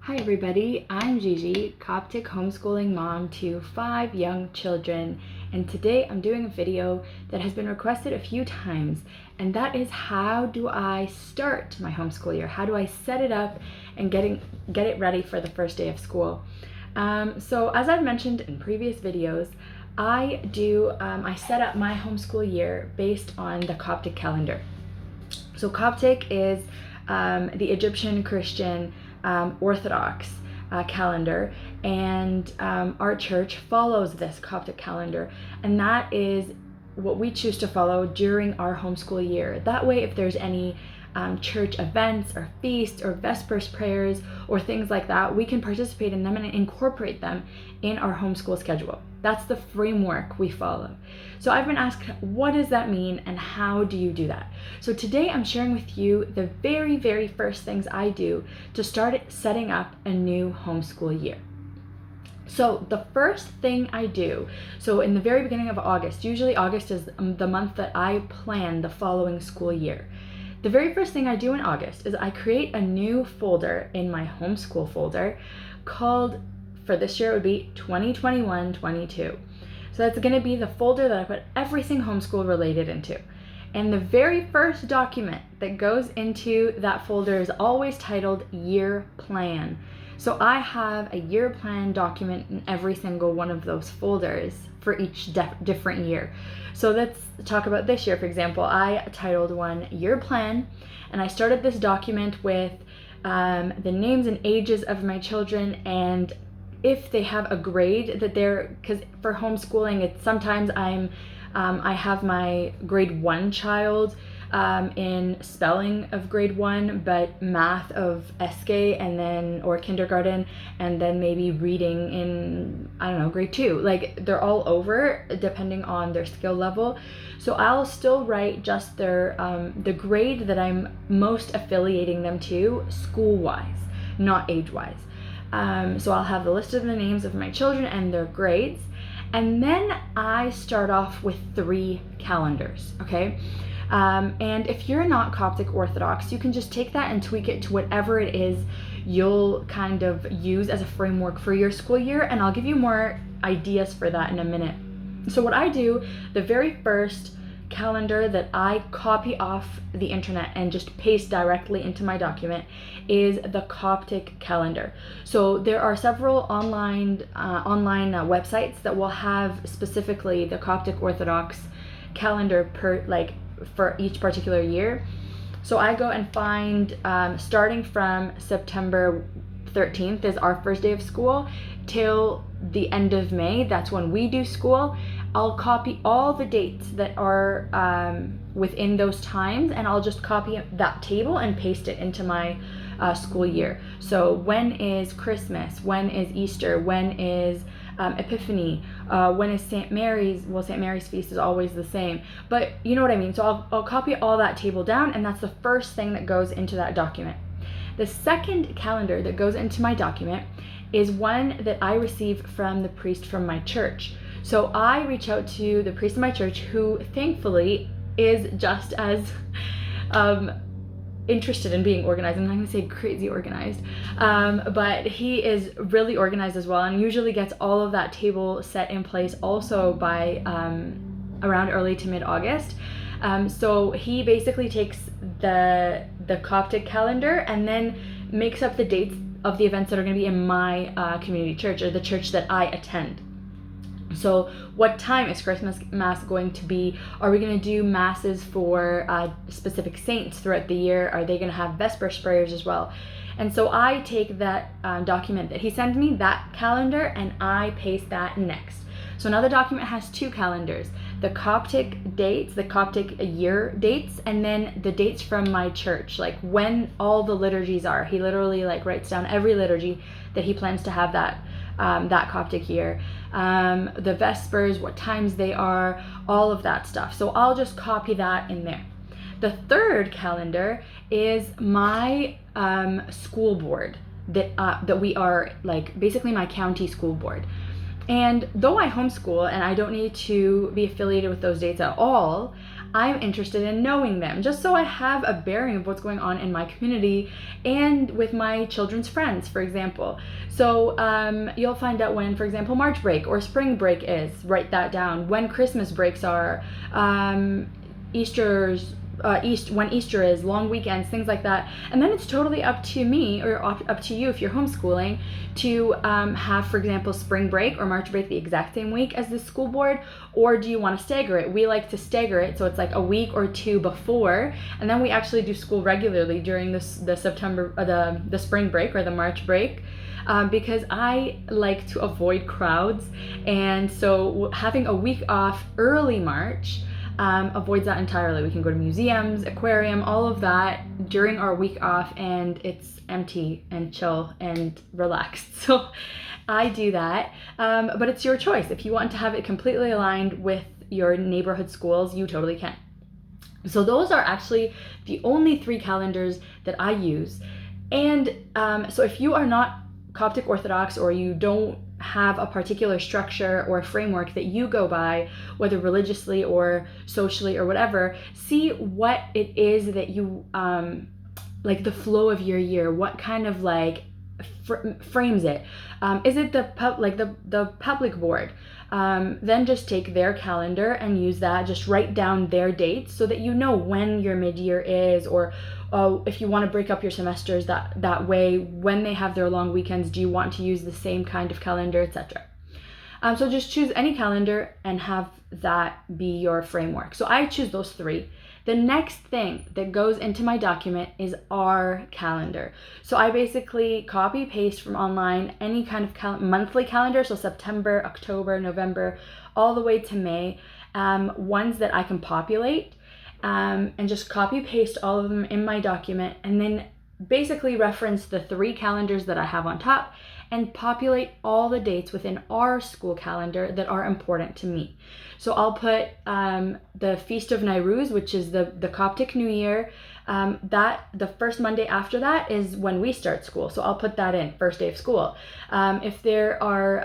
Hi everybody, I'm Gigi, Coptic homeschooling mom to 5 young children, and today I'm doing a video that has been requested a few times, and that is how do I start my homeschool year? How do I set it up and get it ready for the first day of school? So as I've mentioned in previous videos, I set up my homeschool year based on the Coptic calendar. So Coptic is the Egyptian Christian Orthodox calendar, and our church follows this Coptic calendar, and that is what we choose to follow during our homeschool year. That way, if there's any church events or feasts or Vespers prayers or things like that, we can participate in them and incorporate them in our homeschool schedule. That's the framework we follow. So I've been asked, what does that mean and how do you do that? So today I'm sharing with you the very first things I do to start setting up a new homeschool year. So the first thing I do, so in the very beginning of August, usually August is the month that I plan the following school year. The very first thing I do in August is I create a new folder in my homeschool folder called, for this year it would be 2021-22. So that's going to be the folder that I put everything homeschool related into. And the very first document that goes into that folder is always titled Year Plan. So I have a year plan document in every single one of those folders for each different year. So let's talk about this year. For example, I titled one Year Plan, and I started this document with the names and ages of my children, and if they have a grade that because for homeschooling, it's sometimes I have my grade 1 child in spelling of grade 1, but math of SK or kindergarten, and then maybe reading in, I don't know, grade 2. Like, they're all over depending on their skill level. So I'll still write just the grade that I'm most affiliating them to school-wise, not age-wise. So I'll have the list of the names of my children and their grades. And then I start off with 3 calendars, okay? And if you're not Coptic Orthodox, you can just take that and tweak it to whatever it is you'll kind of use as a framework for your school year, and I'll give you more ideas for that in a minute. So what I do, the very first calendar that I copy off the internet and just paste directly into my document is the Coptic calendar. So there are several online websites that will have specifically the Coptic Orthodox calendar for each particular year. So I go and find, starting from September 13th is our first day of school till the end of May, that's when we do school. I'll copy all the dates that are within those times, and I'll just copy that table and paste it into my school year. So when is Christmas? When is Easter? When is Epiphany? When is St. Mary's? Well, St. Mary's feast is always the same, but you know what I mean. So I'll copy all that table down, and that's the first thing that goes into that document. The second calendar that goes into my document is one that I receive from the priest from my church. So I reach out to the priest of my church, who thankfully is just as interested in being organized. I'm not going to say crazy organized, but he is really organized as well, and usually gets all of that table set in place also by around early to mid-August. So he basically takes the Coptic calendar and then makes up the dates of the events that are going to be in my community church, or the church that I attend. So what time is Christmas Mass going to be? Are we going to do masses for specific saints throughout the year? Are they going to have Vespers prayers as well? And so I take that document that he sent me, that calendar, and I paste that next. So another document has 2 calendars, the Coptic dates, the Coptic year dates, and then the dates from my church, like when all the liturgies are. He literally writes down every liturgy that he plans to have that Coptic year, the Vespers, what times they are, all of that stuff. So I'll just copy that in there. The third calendar is my school board that we are, basically my county school board. And though I homeschool and I don't need to be affiliated with those dates at all, I'm interested in knowing them just so I have a bearing of what's going on in my community and with my children's friends, for example. So you'll find out when, for example, March break or spring break is. Write that down. When Christmas breaks are, Easter's when Easter is, long weekends, things like that. And then it's totally up to me or up to you if you're homeschooling to have, for example, spring break or March break the exact same week as the school board, or do you want to stagger it? We like to stagger it, so it's like a week or two before, and then we actually do school regularly during the spring break or the March break. Because I like to avoid crowds, and so having a week off early March avoids that entirely. We can go to museums, aquarium, all of that during our week off, and it's empty and chill and relaxed. So I do that, but it's your choice. If you want to have it completely aligned with your neighborhood schools, you totally can. So those are actually the only 3 calendars that I use. And so if you are not Coptic Orthodox, or you don't have a particular structure or framework that you go by, whether religiously or socially or whatever, see what it is that you like the flow of your year, what kind of like frames it. Is it the public board? Then just take their calendar and use that. Just write down their dates so that you know when your mid-year is, or if you want to break up your semesters that way, when they have their long weekends, do you want to use the same kind of calendar, etc. So just choose any calendar and have that be your framework. So I choose those 3. The next thing that goes into my document is our calendar. So I basically copy paste from online any kind of monthly calendar, so September, October, November, all the way to May, ones that I can populate, and just copy paste all of them in my document, and then basically reference the 3 calendars that I have on top and populate all the dates within our school calendar that are important to me. So I'll put the Feast of Nowruz, which is the Coptic New Year. That the first Monday after that is when we start school, so I'll put that in, first day of school. If there are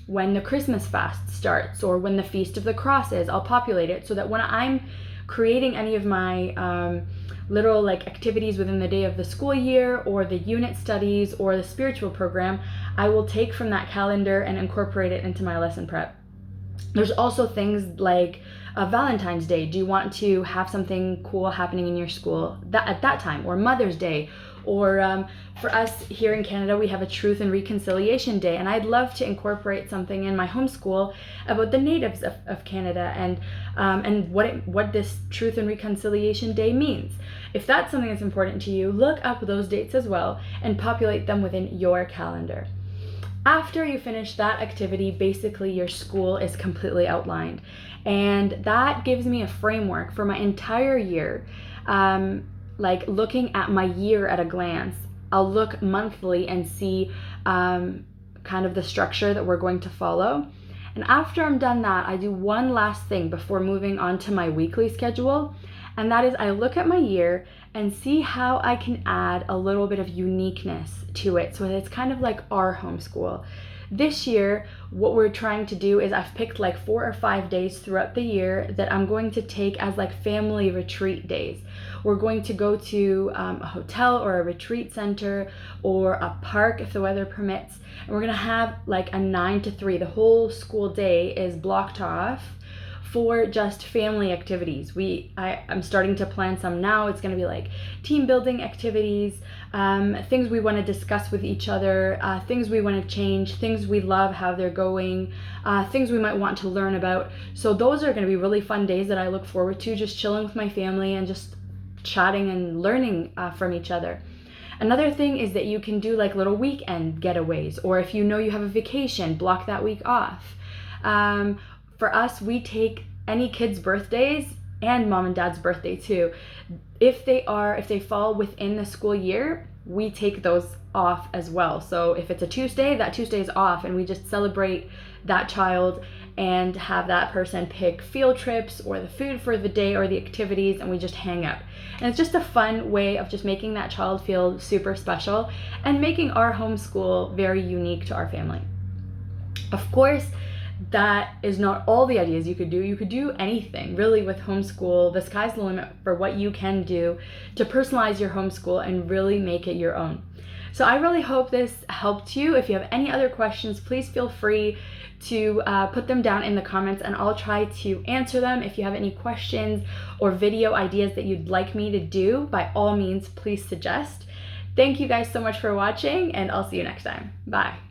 when the Christmas fast starts or when the Feast of the Cross is, I'll populate it so that when I'm creating any of my little like activities within the day of the school year or the unit studies or the spiritual program, I will take from that calendar and incorporate it into my lesson prep. There's also things like Valentine's Day. Do you want to have something cool happening in your school at that time? Or Mother's Day? Or for us here in Canada, we have a Truth and Reconciliation Day, and I'd love to incorporate something in my homeschool about the natives of Canada and what this Truth and Reconciliation Day means. If that's something that's important to you, look up those dates as well and populate them within your calendar. After you finish that activity, basically your school is completely outlined, and that gives me a framework for my entire year. Like looking at my year at a glance, I'll look monthly and see kind of the structure that we're going to follow. And after I'm done that, I do one last thing before moving on to my weekly schedule. And that is I look at my year and see how I can add a little bit of uniqueness to it. So it's kind of like our homeschool. This year, what we're trying to do is I've picked like 4 or 5 days throughout the year that I'm going to take as like family retreat days. We're going to go to a hotel or a retreat center or a park if the weather permits. And we're gonna have like a 9 to 3. The whole school day is blocked off for just family activities. I'm starting to plan some now. It's gonna be like team building activities, things we wanna discuss with each other, things we wanna change, things we love how they're going, things we might want to learn about. So those are gonna be really fun days that I look forward to, just chilling with my family and just chatting and learning from each other. Another thing is that you can do like little weekend getaways, or if you know you have a vacation, block that week off. For us, we take any kids' birthdays and mom and dad's birthday too. If they fall within the school year, we take those off as well. So if it's a Tuesday, that Tuesday is off, and we just celebrate that child and have that person pick field trips or the food for the day or the activities, and we just hang out. And it's just a fun way of just making that child feel super special and making our homeschool very unique to our family. Of course, that is not all the ideas you could do. You could do anything really with homeschool. The sky's the limit for what you can do to personalize your homeschool and really make it your own. So I really hope this helped you. If you have any other questions, please feel free to put them down in the comments and I'll try to answer them. If you have any questions or video ideas that you'd like me to do, by all means, please suggest. Thank you guys so much for watching, and I'll see you next time. Bye.